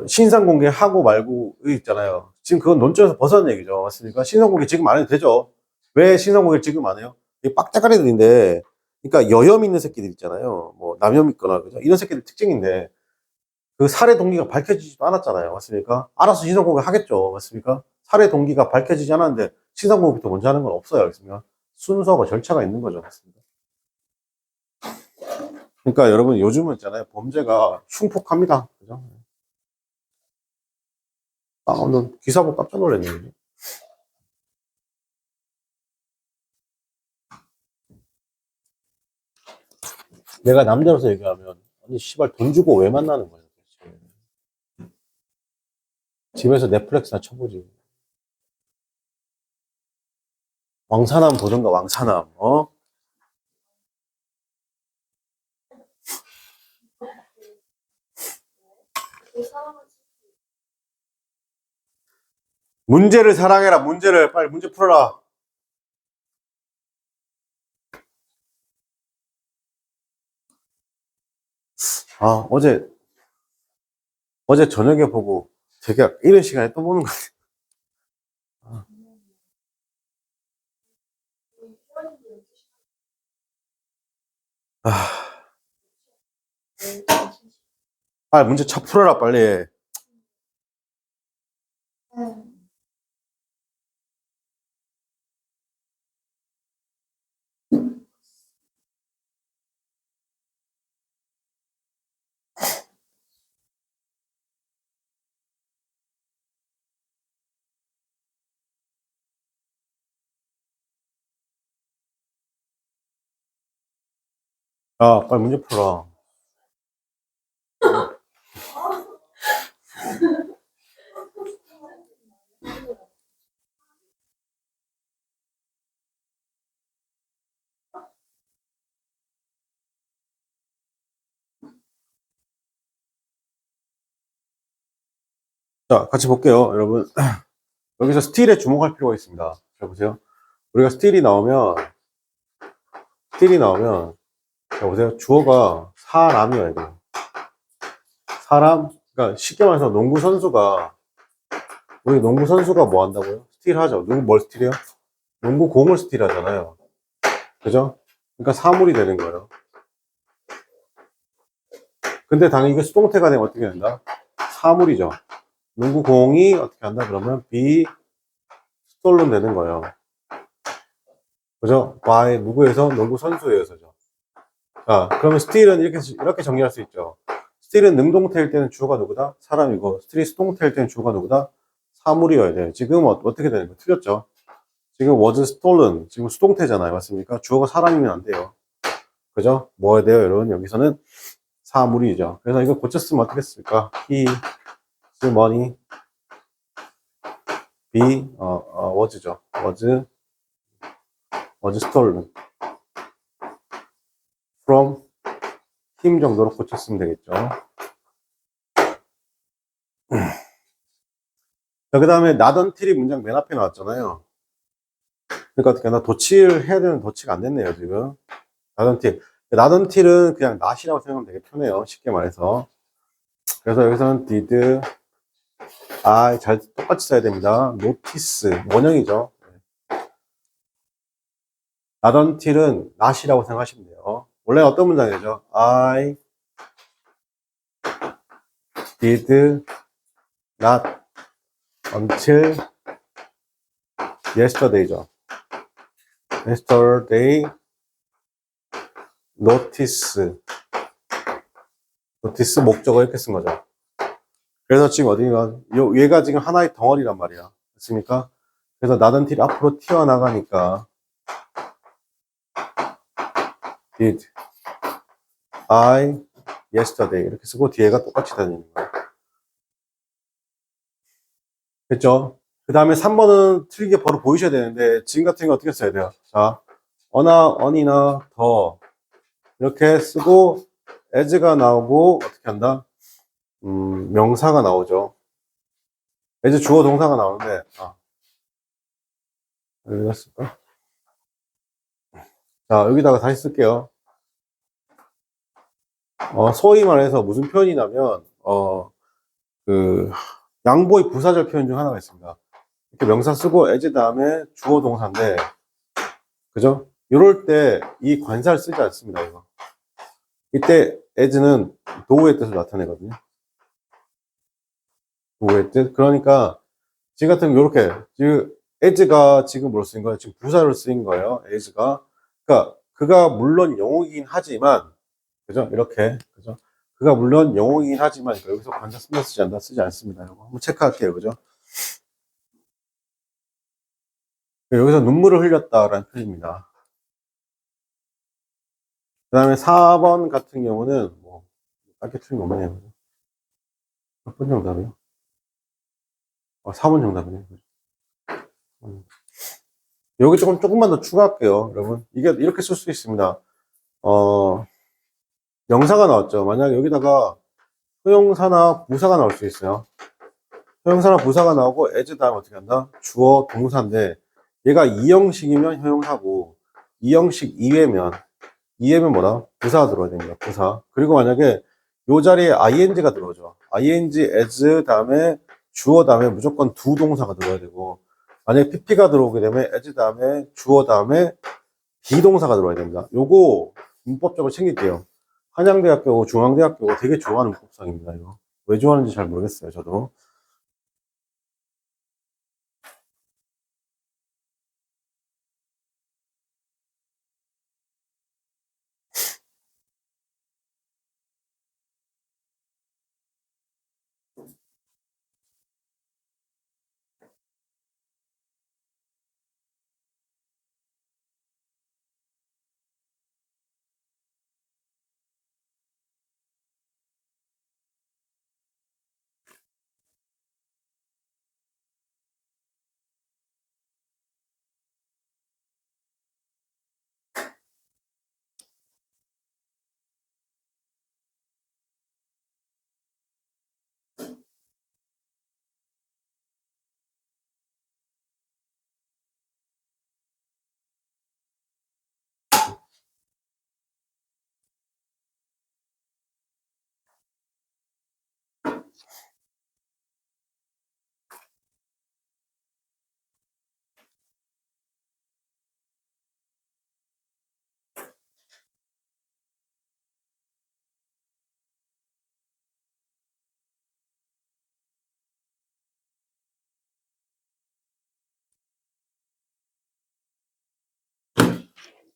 신상 공개하고 말고 있잖아요. 지금 그건 논점에서 벗어난 얘기죠. 맞습니까? 신상 공개 지금 안 해도 되죠. 왜 신상 공개를 지금 안 해요? 이 빡짝가리들인데, 그러니까 여염 있는 새끼들 있잖아요. 뭐 남염 있거나 그죠? 이런 새끼들 특징인데 그 살해 동기가 밝혀지지도 않았잖아요. 맞습니까? 알아서 신상 공개 하겠죠. 맞습니까? 살해 동기가 밝혀지지 않았는데 신상 공개부터 먼저 하는 건 없어요. 알겠습니까? 순서가 절차가 있는 거죠. 맞습니다. 그러니까 여러분 요즘은 있잖아요. 범죄가 흉폭합니다. 그죠? 오늘 기사 보고 깜짝 놀랐네요. 내가 남자로서 얘기하면 아니 씨발 돈 주고 왜 만나는 거야? 집에서 넷플릭스나 쳐보지. 왕사남 보던가 왕사남. 문제를 사랑해라. 문제를 빨리 문제 풀어라. 어제 저녁에 보고 되게 이런 시간에 또 보는 것 같아. 빨리 문제 차 풀어라 빨리. 빨리 문제 풀어라. 자, 같이 볼게요, 여러분. 여기서 스틸에 주목할 필요가 있습니다. 자, 보세요. 우리가 스틸이 나오면, 자, 보세요. 주어가 사람이어야 돼요. 사람, 그러니까 쉽게 말해서 우리 농구 선수가 뭐 한다고요? 스틸 하죠. 누구 뭘 스틸해요? 농구 공을 스틸 하잖아요. 그죠? 그러니까 사물이 되는 거예요. 근데 당연히 이게 수동태가 되면 어떻게 된다? 사물이죠. 농구공이 어떻게 한다 그러면 be stolen 되는 거예요. 그죠? by 누구에서? 농구 선수에서죠. 자, 그러면 steal은 이렇게 정리할 수 있죠. steal은 능동태일 때는 주어가 누구다? 사람이고, steal이 수동태일 때는 주어가 누구다? 사물이어야 돼요. 지금 어떻게 되는 거? 틀렸죠? 지금 was stolen. 지금 수동태잖아요. 맞습니까? 주어가 사람이면 안 돼요. 그죠? 뭐 해야 돼요, 여러분? 여기서는 사물이죠. 그래서 이거 고쳤으면 어떻게 했을까? He, money, be, was죠. was stolen from him 정도로 고쳤으면 되겠죠. 자, 그 다음에 not until이 문장 맨 앞에 나왔잖아요. 그러니까 어떻게 하나 도치를 해야 되는 도치가 안 됐네요, 지금. not until. not until은 그냥 not이라고 생각하면 되게 편해요. 쉽게 말해서. 그래서 여기서는 did, 잘 똑같이 써야 됩니다. notice, 원형이죠. not until은 not이라고 생각하시면 돼요. 원래 어떤 문장이죠? I did not until yesterday죠. yesterday notice 목적어 이렇게 쓴 거죠. 그래서 지금 어딘가 얘가 지금 하나의 덩어리란 말이야. 맞습니까? 그래서 not until 앞으로 튀어나가니까 did I yesterday 이렇게 쓰고 뒤에가 똑같이 다니는 거야. 됐죠? 그 다음에 3번은 틀리게 바로 보이셔야 되는데 지금 같은 거 어떻게 써야 돼요? 자, 어니나 더 이렇게 쓰고 as가 나오고 어떻게 한다? 명사가 나오죠. as 주어 동사가 나오는데 여기 갔을까? 자, 여기다가 다시 쓸게요. 소위 말해서 무슨 표현이냐면 그 양보의 부사절 표현 중 하나가 있습니다. 이렇게 명사 쓰고 as 다음에 주어 동사인데 그죠? 이럴 때 이 관사를 쓰지 않습니다. 이거. 이때 as는 도우의 뜻을 나타내거든요. 도우의 뜻. 그러니까 지금 같은 경우 이렇게 지금 as가 지금 뭐로 쓰인 거예요? 지금 부사로 쓰인 거예요. as가. 그러니까 그가 물론 영어이긴 하지만 그죠? 이렇게 그죠? 그가 물론 영어이긴 하지만 여기서 관사 쓴다 쓰지 않다 쓰지 않습니다. 이거 한번 체크할게요. 그죠? 여기서 눈물을 흘렸다라는 표현입니다. 그 다음에 4번 같은 경우는 뭐 딱히 틀린 거 없네요. 몇 번 정답이요? 4번 정답이네요. 여기 조금만 더 추가할게요, 여러분. 이게 이렇게 쓸 수 있습니다. 어, 명사가 나왔죠. 만약 여기다가 소형사나 부사가 나올 수 있어요. 소형사나 부사가 나오고 as 다음 어떻게 한다? 주어 동사인데 얘가 이형식이면 형용사고 이형식 이외면 뭐다? 부사가 들어야 됩니다. 부사. 그리고 만약에 요 자리에 ing가 들어오죠. ing as 다음에 주어 다음에 무조건 두 동사가 들어야 되고 만약에 pp가 들어오게 되면 as 다음에 주어 다음에 비동사가 들어야 됩니다. 요거 문법적으로 챙길게요. 한양대학교고 중앙대학교고 되게 좋아하는 문법상입니다. 이거 왜 좋아하는지 잘 모르겠어요. 저도.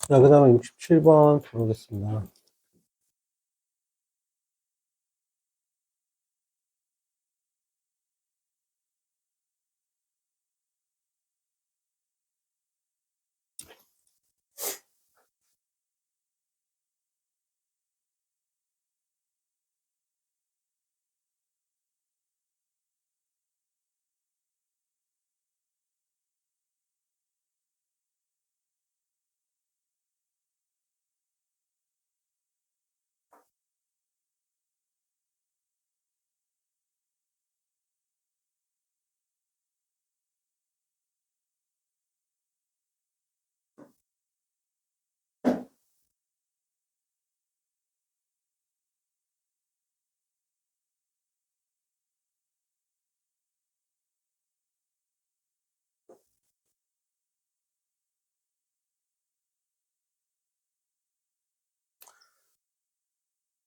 자, 그 다음에 67번 들어오겠습니다.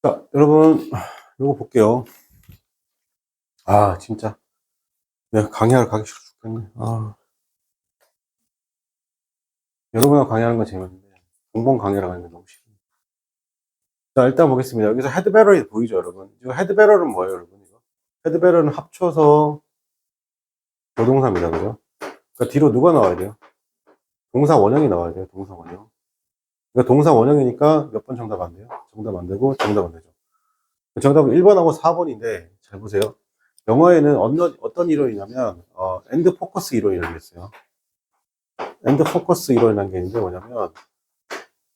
자, 여러분, 이거 볼게요. 아, 진짜. 내가 강의하러 가기 싫어 죽겠네. 아, 여러분하고 강의하는 건 재밌는데, 공본 강의를 하는 건 너무 싫어. 자, 일단 보겠습니다. 여기서 헤드배럴이 보이죠, 여러분? 이거 헤드배럴은 뭐예요, 여러분? 이거? 헤드배럴은 합쳐서 조동사입니다, 그죠? 그러니까 뒤로 누가 나와야 돼요? 동사 원형이 나와야 돼요, 동사 원형. 그러니까 동사 원형이니까 몇 번 정답 안 돼요? 정답 안 되고, 정답 안 되죠. 정답은 1번하고 4번인데, 잘 보세요. 영어에는 어떤 이론이냐면, 엔드 포커스 이론이라는 게 있어요. 엔드 포커스 이론이라는 게 있는데, 뭐냐면,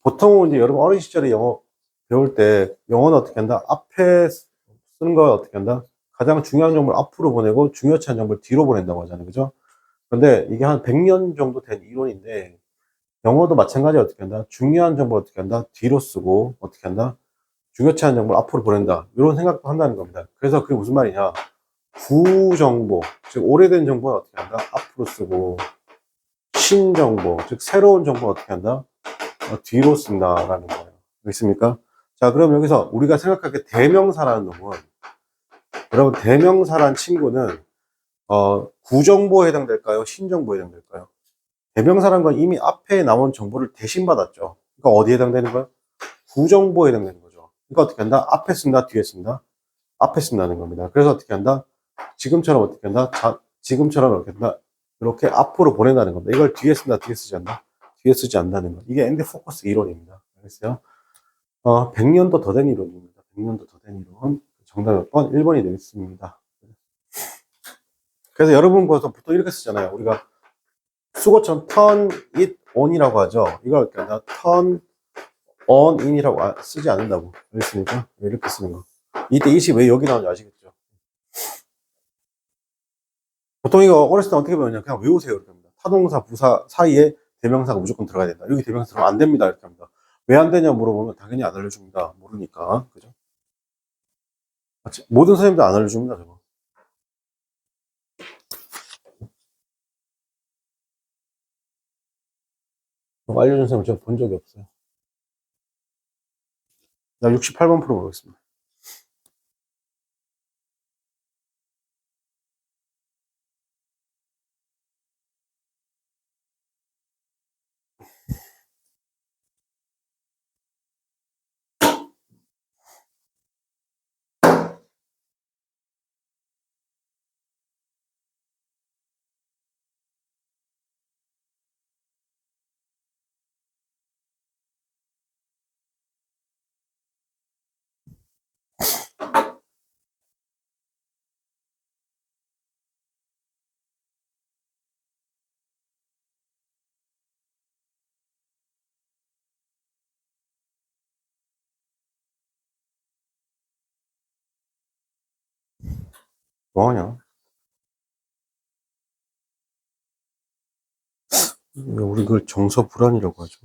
보통은 이제 여러분 어린 시절에 영어 배울 때, 영어는 어떻게 한다? 앞에 쓰는 걸 어떻게 한다? 가장 중요한 정보를 앞으로 보내고, 중요치 않은 정보를 뒤로 보낸다고 하잖아요. 그죠? 근데 이게 한 100년 정도 된 이론인데, 영어도 마찬가지로 어떻게 한다? 중요한 정보를 어떻게 한다? 뒤로 쓰고, 어떻게 한다? 중요치 않은 정보를 앞으로 보낸다. 이런 생각도 한다는 겁니다. 그래서 그게 무슨 말이냐? 구정보, 즉 오래된 정보는 어떻게 한다? 앞으로 쓰고, 신정보, 즉 새로운 정보는 어떻게 한다? 뒤로 쓴다라는 거예요. 알겠습니까? 자, 그럼 여기서 우리가 생각하기에 대명사라는 놈은, 여러분 대명사란 친구는 구정보에 해당될까요? 신정보에 해당될까요? 대명사란 건 이미 앞에 나온 정보를 대신 받았죠. 그러니까 어디에 해당되는 거예요? 구정보에 해당되는 거죠. 그러니까 어떻게 한다? 앞에 쓴다, 뒤에 쓴다? 앞에 쓴다는 겁니다. 그래서 어떻게 한다? 지금처럼 어떻게 한다? 지금처럼 이렇게 한다? 이렇게 앞으로 보낸다는 겁니다. 이걸 뒤에 쓴다, 뒤에 쓰지 않나? 뒤에 쓰지 않는다는 거. 이게 엔드 포커스 이론입니다. 알겠어요? 100년도 더 된 이론입니다. 100년도 더 된 이론. 정답 몇 번? 1번이 되겠습니다. 그래서 여러분 거기서 보통 이렇게 쓰잖아요. 우리가 수거처럼 turn it on이라고 하죠. 이걸 이렇게 한다. turn on in이라고 쓰지 않는다고. 알겠습니까? 이렇게 쓰는 거. 이때 이시 왜 여기 나오는지 아시겠죠? 보통 이거 어렸을 때 어떻게 배웠냐? 그냥 외우세요. 이렇게 합니다. 타동사, 부사 사이에 대명사가 무조건 들어가야 된다. 여기 대명사 들어가면 안 됩니다. 이렇게 합니다. 왜 안 되냐 물어보면 당연히 안 알려줍니다. 모르니까. 그죠? 모든 선생님도 안 알려줍니다. 저거. 알려준 선생님 제가 본 적이 없어요. 나 68번 풀어보겠습니다. 뭐하냐? 우리 그걸 정서 불안이라고 하죠.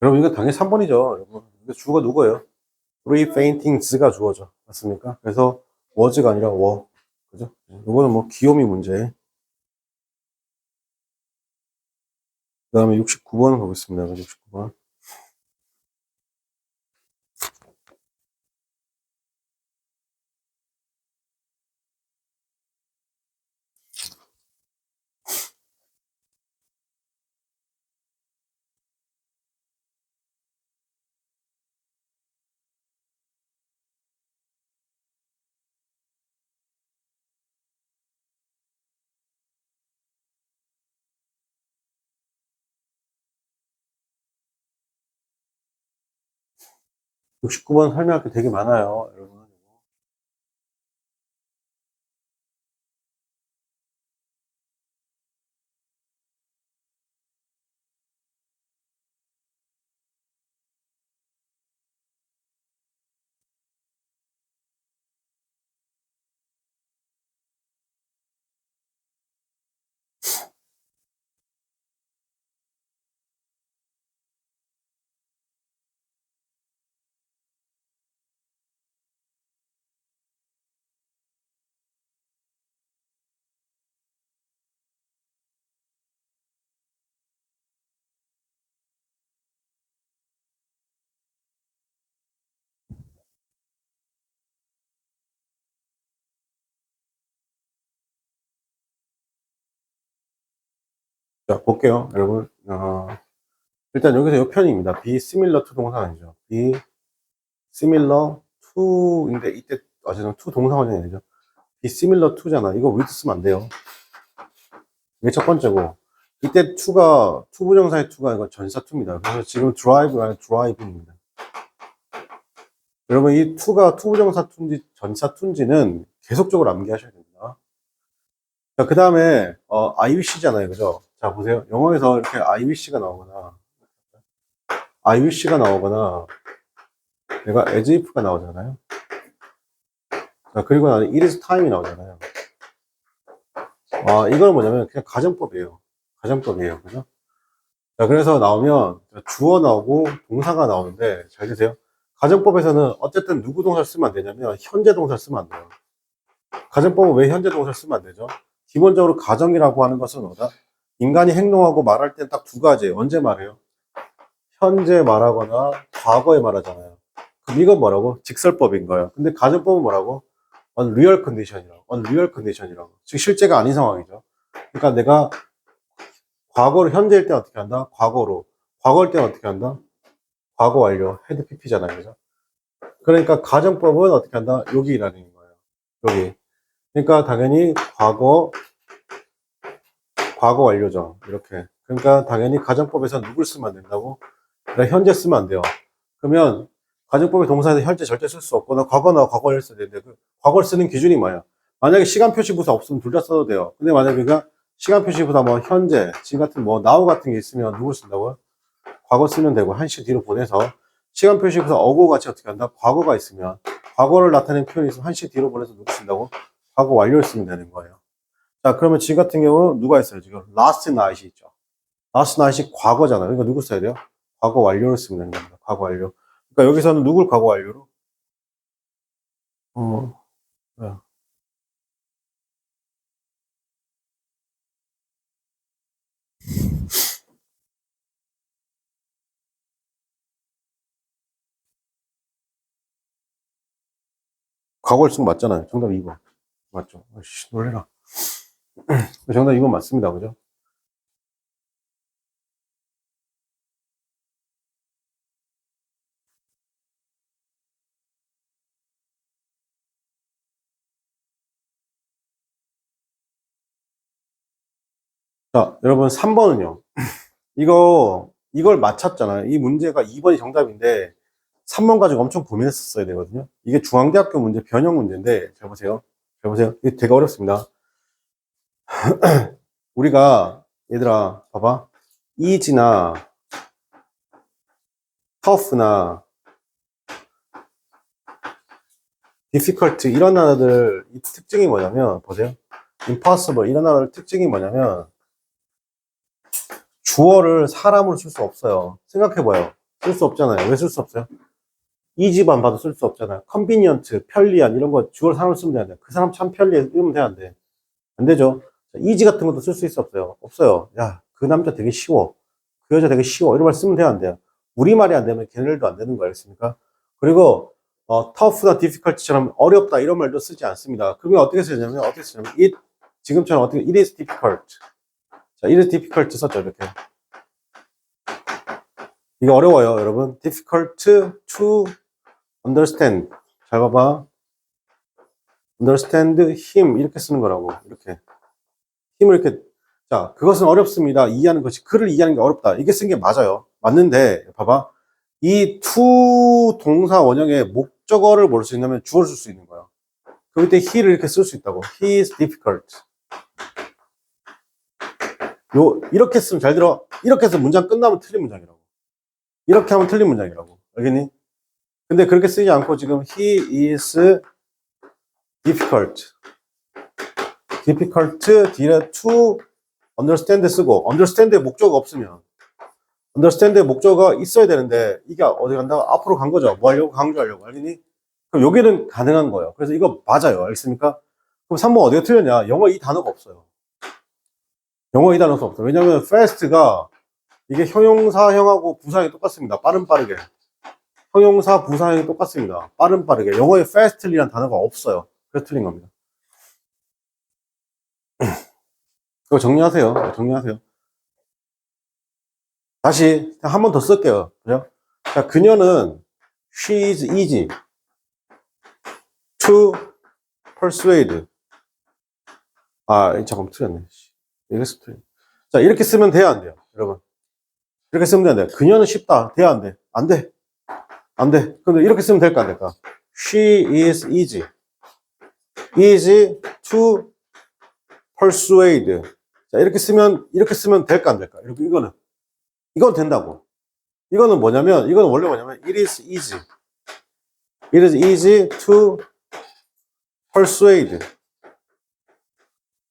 여러분, 이거 당연히 3번이죠. 여러분. 이거 주어가 누구예요? Three faintings가 주어죠. 맞습니까? 그래서 was가 아니라 were. 그죠? 이거는 뭐 귀요미 문제. 그 다음에 69번 보겠습니다. 69번. 육십구 번 설명할 게 되게 많아요, 여러분. 자, 볼게요, 여러분. 일단 여기서 요 편입니다. be similar to 동사 아니죠. be similar to인데, 이때 어쨌든 to 동사 원형이 아니죠. be similar to잖아. 이거 with 쓰면 안 돼요. 이게 첫 번째고, 이때 to가, to 부정사의 to가 이거 전사 to입니다. 그래서 지금 drive가 아니라 driving입니다. 여러분, 이 to가 to 부정사 to인지 전사 to인지는 계속적으로 암기하셔야 됩니다. 자, 그 다음에, I wish잖아요. 그죠? 자, 보세요. 영어에서 이렇게 I wish가 나오거나, I wish가 나오거나, 내가 as if가 나오잖아요. 자, 그리고 나는 it is time이 나오잖아요. 이건 뭐냐면 그냥 가정법이에요. 가정법이에요. 그죠? 자, 그래서 나오면 주어 나오고 동사가 나오는데 잘 드세요. 가정법에서는 어쨌든 누구 동사를 쓰면 안 되냐면 현재 동사를 쓰면 안 돼요. 가정법은 왜 현재 동사를 쓰면 안 되죠? 기본적으로 가정이라고 하는 것은 뭐다? 인간이 행동하고 말할 때는 딱 두 가지예요. 언제 말해요? 현재 말하거나 과거에 말하잖아요. 그럼 이건 뭐라고? 직설법인 거예요. 근데 가정법은 뭐라고? unreal condition이라고. unreal condition이라고. 즉 실제가 아닌 상황이죠. 그러니까 내가 과거로 현재일 때 어떻게 한다? 과거로. 과거일 때는 어떻게 한다? 과거 완료. 헤드 PP잖아요. 그죠? 그러니까 가정법은 어떻게 한다? 여기 일하는 거예요. 여기. 그러니까 당연히 과거 완료죠. 이렇게. 그러니까 당연히 가정법에서 누굴 쓰면 안 된다고? 그러니까 현재 쓰면 안 돼요. 그러면 가정법의 동사에서 현재 절대 쓸 수 없거나 과거나 과거를 써야 되는데 그 과거를 쓰는 기준이 뭐야? 만약에 시간 표시 부사 없으면 둘 다 써도 돼요. 근데 만약에 우리가 시간 표시 부사 뭐 현재, 지금 같은 뭐 now 같은 게 있으면 누굴 쓴다고요? 과거 쓰면 되고 한시 뒤로 보내서 시간 표시 부사 어고 같이 어떻게 한다? 과거가 있으면 과거를 나타내는 표현이 있으면 한시 뒤로 보내서 누구 쓴다고? 과거 완료를 쓰면 되는 거예요. 자, 그러면 지금 같은 경우 누가 있어요? 지금 last night이 있죠. last night이 과거잖아요. 그러니까 누구 써야 돼요? 과거 완료를 쓰면 되는 겁니다. 과거 완료. 그러니까 여기서는 누굴 과거 완료로? 네. 과거를 쓴 거 맞잖아요. 정답 2번. 맞죠? 아이씨, 놀래라. 정답 2번 맞습니다. 그죠? 자, 여러분 3번은요. 이걸 맞췄잖아요. 이 문제가 2번이 정답인데 3번 가지고 엄청 고민했었어야 되거든요. 이게 중앙대학교 문제, 변형 문제인데 잘 보세요. 잘 보세요. 이게 되게 어렵습니다. 우리가 얘들아 봐봐. easy나 tough나 difficult 이런 단어들 이 특징이 뭐냐면 보세요. impossible 이런 단어들 특징이 뭐냐면 주어를 사람으로 쓸 수 없어요. 생각해봐요. 쓸 수 없잖아요. 왜 쓸 수 없어요? easy만 봐도 쓸 수 없잖아요. convenient, 편리한 이런 거 주어를 사람으로 쓰면 돼요. 그 사람 참 편리해 이러면 돼, 안 돼? 안 되죠. easy 같은 것도 쓸 수 있어 없어요? 없어요. 야, 그 남자 되게 쉬워. 그 여자 되게 쉬워. 이런 말 쓰면 돼요, 안 돼요? 우리말이 안 되면 걔네들도 안 되는 거 알겠습니까? 그리고 tough나 difficult처럼 어렵다 이런 말도 쓰지 않습니다. 그러면 어떻게 쓰냐면 지금처럼 어떻게 it is difficult. 자, it is difficult 썼죠, 이렇게. 이거 어려워요, 여러분. difficult to understand. 잘 봐봐. understand him 이렇게 쓰는 거라고. 이렇게 힘을 이렇게. 자, 그것은 어렵습니다. 이해하는 것이 그를 이해하는 게 어렵다. 이게 쓴 게 맞아요. 맞는데 봐봐. 이 to 동사 원형의 목적어를 뭘 수 있냐면 주어를 쓸 수 있는 거야. 그때 he를 이렇게 쓸 수 있다고. He is difficult. 이렇게 쓰면 잘 들어. 이렇게 해서 문장 끝나면 틀린 문장이라고. 이렇게 하면 틀린 문장이라고. 알겠니? 근데 그렇게 쓰지 않고 지금 he is difficult. difficult to understand 쓰고 understand의 목적어가 없으면 understand의 목적어가 있어야 되는데 이게 어디 간다? 앞으로 간 거죠. 뭐 하려고? 강조하려고. 알겠니? 그럼 여기는 가능한 거예요. 그래서 이거 맞아요. 알겠습니까? 그럼 3번 어디가 틀렸냐? 영어 이 단어가 없어요. 영어 이 단어가 없어요. 왜냐면 fast가 이게 형용사형하고 부사형이 똑같습니다. 빠르게. 형용사 부사형이 똑같습니다. 빠르게. 영어에 fastly라는 단어가 없어요. 그래서 틀린 겁니다. 그거 정리하세요. 정리하세요. 다시 한 번 더 쓸게요. 그죠? 자, 그녀는 she is easy to persuade. 잠깐만 틀렸네. 이래서 틀렸네. 자, 이렇게 쓰면 돼요, 안 돼요? 여러분. 이렇게 쓰면 돼요, 안 돼요? 그녀는 쉽다. 돼요, 안 돼? 안 돼. 안 돼. 근데 이렇게 쓰면 될까, 안 될까? She is easy. easy to persuade. 자, 이렇게 쓰면 될까, 안 될까? 이렇게, 이건 된다고. 이거는 원래 뭐냐면, it is easy. It is easy to persuade.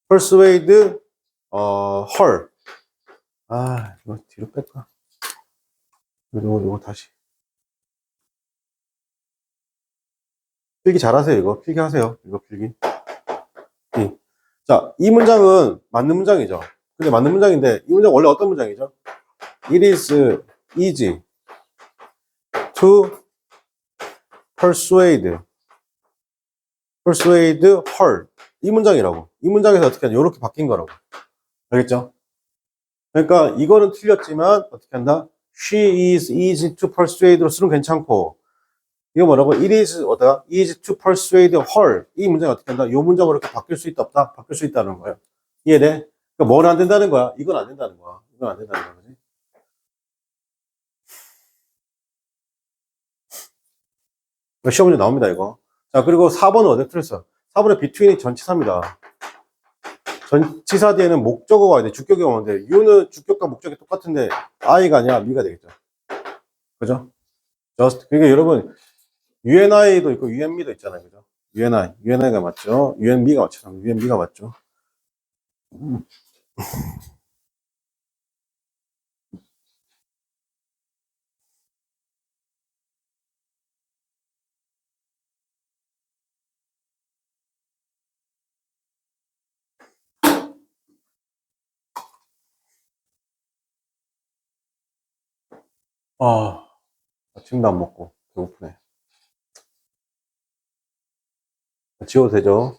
persuade, her. 이거 뒤로 뺄까? 이거 다시. 필기 잘하세요, 이거. 필기 하세요. 이거 필기. 자, 이 문장은 맞는 문장이죠. 근데 맞는 문장인데, 이 문장 원래 어떤 문장이죠? It is easy to persuade her. 이 문장이라고. 이 문장에서 어떻게 하냐? 이렇게 바뀐 거라고. 알겠죠? 그러니까 이거는 틀렸지만 어떻게 한다? She is easy to persuade로 쓰면 괜찮고, 이거 뭐라고? It is easy to persuade her. 이 문장이 어떻게 한다? 이 문장으로 이렇게 바뀔 수 있다 없다? 바뀔 수 있다는 거예요. 이해돼? 그러니까 뭐는 안 된다는 거야? 이건 안 된다는 거야. 이건 안 된다는 거지. 시험 문제 나옵니다, 이거. 자, 그리고 4번은 어디 틀렸어? 4번에 between이 전치사입니다. 전치사 뒤에는 목적어가 와야 돼. 주격이 오는데, you는 주격과 목적이 똑같은데, I가 아니라 me가 되겠죠. 그죠? 그러니까 여러분, you and I도 있고, you and me도 있잖아요. 그죠? you and I가 맞죠? you and me가 맞죠? you and me가 맞죠? 아침도 안 먹고, 배고프네. 지워도 되죠?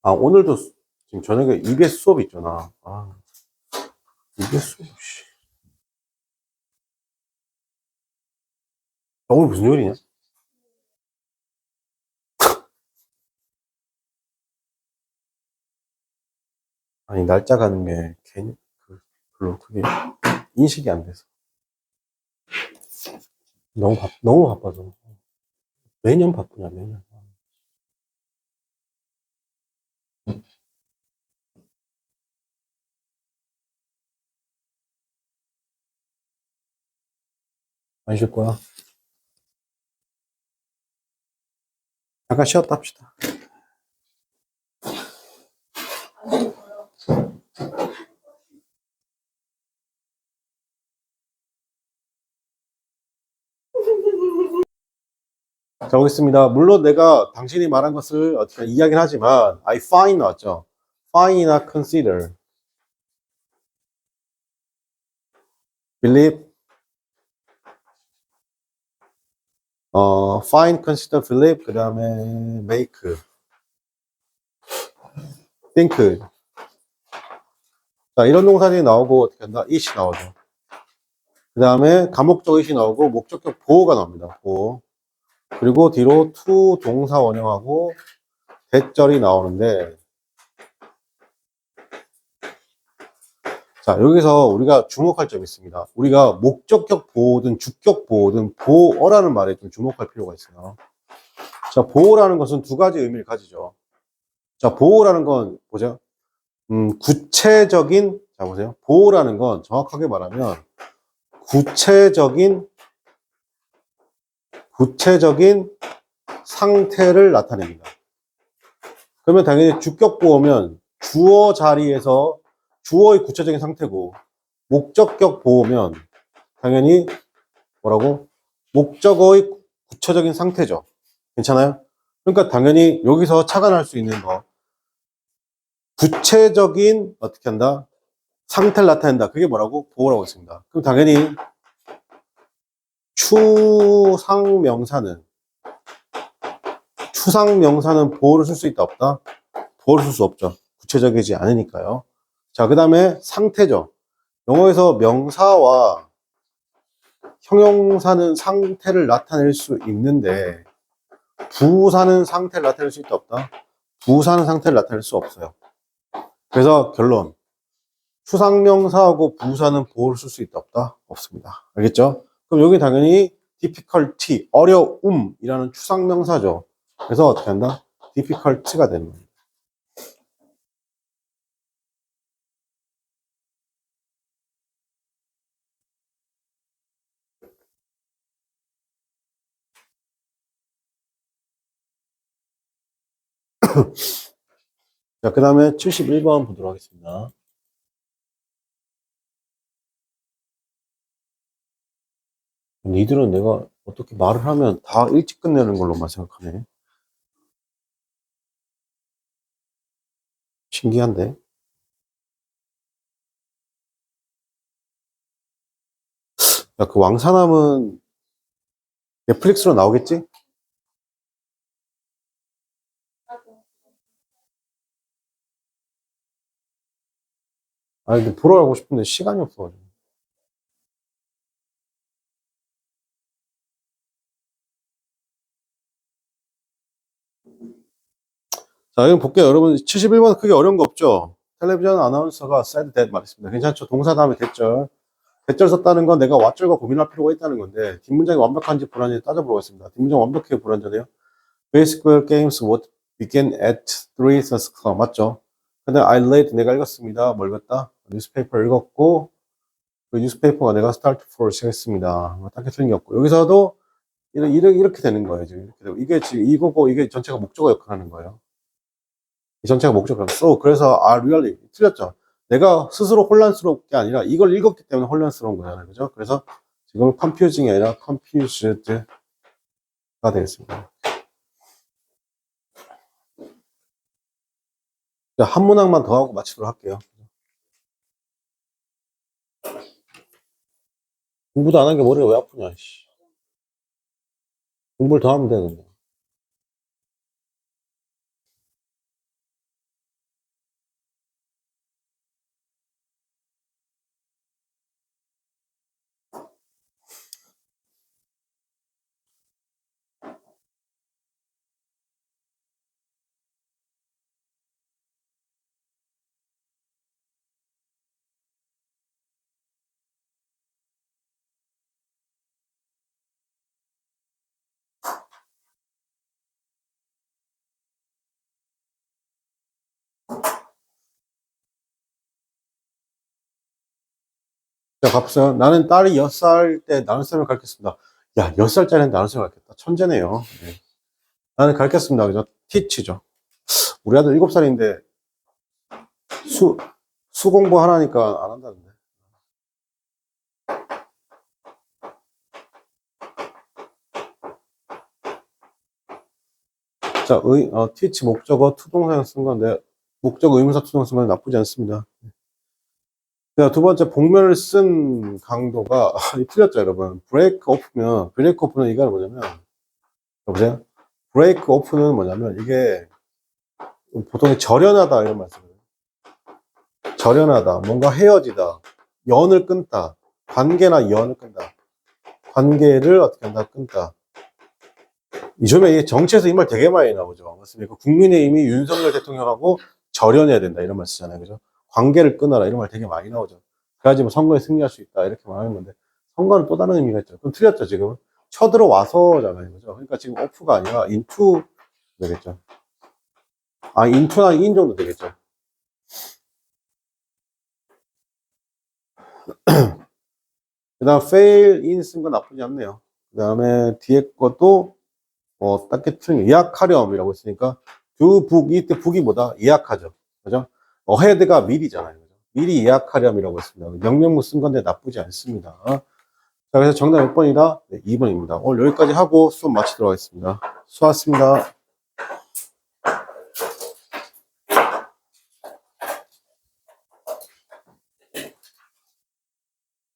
오늘도 지금 저녁에 EBS 수업 있잖아. EBS 수업, 씨. 오늘 무슨 요리냐? 아니, 날짜 가는 게 별로 그게 인식이 안 돼서. 너무 바빠서. 매년 바쁘냐, 매년. 안 쉴 거야? 잠깐 쉬었다 합시다. 자, 오겠습니다. 물론 내가 당신이 말한 것을 어떻게 이야기는 하지만, I find 나왔죠? find이나 consider, believe, find, consider, believe, 그 다음에 make, think. 자, 이런 동사들이 나오고 어떻게 한다? it이 나오죠. 그 다음에 가목적 it이 나오고 목적격 보호가 나옵니다. 보호. 그리고 뒤로 to 동사 원형하고 대절이 나오는데, 자, 여기서 우리가 주목할 점이 있습니다. 우리가 목적격 보호든 주격 보호든 보어라는 말에 좀 주목할 필요가 있어요. 자, 보호라는 것은 두 가지 의미를 가지죠. 자, 보호라는 건 뭐죠? 구체적인, 자, 보세요. 보호라는 건 정확하게 말하면 구체적인 상태를 나타냅니다. 그러면 당연히 주격 보호면 주어 자리에서 주어의 구체적인 상태고, 목적격 보호면 당연히 뭐라고? 목적어의 구체적인 상태죠. 괜찮아요? 그러니까 당연히 여기서 착안할 수 있는 거, 구체적인 어떻게 한다? 상태를 나타낸다. 그게 뭐라고? 보호라고 했습니다. 그럼 당연히 추상명사는 보호를 쓸 수 있다 없다? 보호를 쓸 수 없죠. 구체적이지 않으니까요. 자, 그 다음에 상태죠. 영어에서 명사와 형용사는 상태를 나타낼 수 있는데 부사는 상태를 나타낼 수 있다 없다? 부사는 상태를 나타낼 수 없어요. 그래서 결론, 추상명사하고 부사는 보호를 쓸 수 있다 없다? 없습니다. 알겠죠? 그럼 여기 당연히 difficulty, 어려움이라는 추상명사죠. 그래서 어떻게 한다? difficulty가 되는 겁니다. 자, 그 다음에 71번 보도록 하겠습니다. 니들은 내가 어떻게 말을 하면 다 일찍 끝내는 걸로만 생각하네. 신기한데? 야, 그 왕사남은 넷플릭스로 나오겠지? 아니, 근데 보러 가고 싶은데 시간이 없어가지고. 자, 여기 볼게요. 여러분, 71번 크게 어려운 거 없죠? 텔레비전 아나운서가 said that 말했습니다. 괜찮죠? 동사 다음에 대절. 대절 썼다는 건 내가 왓절과 고민할 필요가 있다는 건데, 뒷문장이 완벽한지 불안한지 따져보겠습니다. 뒷문장 완벽하게 불안전해요. Baseball games would begin at 3 o'clock. 맞죠? 근데 I read, 내가 읽었습니다. 뭘 읽었다? 뉴스페이퍼 읽었고, 그 뉴스페이퍼가 내가 start for 시작했습니다. 딱히 틀린 게 없고. 여기서도 이렇게 되는 거예요. 지금 이렇게 되고. 이게 지금 이거고, 이게 전체가 목적어 역할을 하는 거예요. 이 전체가 목적어예요. So, 그래서 really 틀렸죠. 내가 스스로 혼란스럽게 아니라 이걸 읽었기 때문에 혼란스러운 거잖아요. 그죠? 그래서 지금 confusing이 아니라 confused가 되겠습니다. 자, 한 문항만 더 하고 마치도록 할게요. 공부도 안 한 게 머리가 왜 아프냐, 씨. 공부를 더 하면 되는데. 자, 갑시다. 나는 딸이 6살 때 나눗셈을 가르쳤습니다. 야, 6살짜리는 나눗셈을 가르쳤다. 천재네요. 네. 나는 가르쳤습니다. 그죠? 티치죠. 우리 아들 7살인데 수 공부 하라니까 안 한다는데. 자, 티치 목적어 투동사를 쓴 건데, 목적 의문사 투정 쓴 건 나쁘지 않습니다. 자, 두 번째, 복면을 쓴 강도가, 틀렸죠, 여러분. 브레이크 오프는 이거는 뭐냐면, 여보세요? 브레이크 오프는 뭐냐면, 이게 보통 절연하다, 이런 말씀이에요. 절연하다, 뭔가 헤어지다, 연을 끊다, 관계나 연을 끊다. 관계를 어떻게 한다, 끊다. 요즘에 이 정치에서 이 말 되게 많이 나오죠. 맞습니까? 국민의힘이 윤석열 대통령하고 절연해야 된다, 이런 말 쓰잖아요. 그죠? 관계를 끊어라, 이런 말 되게 많이 나오죠. 그래야지 뭐 선거에 승리할 수 있다, 이렇게 말하는 건데, 선거는 또 다른 의미가 있죠. 그럼 틀렸죠, 지금? 쳐들어와서잖아요. 그죠? 그러니까 지금 오프가 아니라 인투 되겠죠. 아, 인투나 인 정도 되겠죠. 그 다음, fail in 쓴 건 나쁘지 않네요. 그 다음에 뒤에 것도, 딱히 틀린, 예약하렴이라고 했으니까, 이때 북이 뭐다? 예약하죠. 그죠? ahead가 미리잖아요. 그죠? 미리 예약하렴이라고 했습니다. 명령문 쓴 건데 나쁘지 않습니다. 자, 그래서 정답 몇 번이다? 네, 2번입니다. 오늘 여기까지 하고 수업 마치도록 하겠습니다. 수고하셨습니다.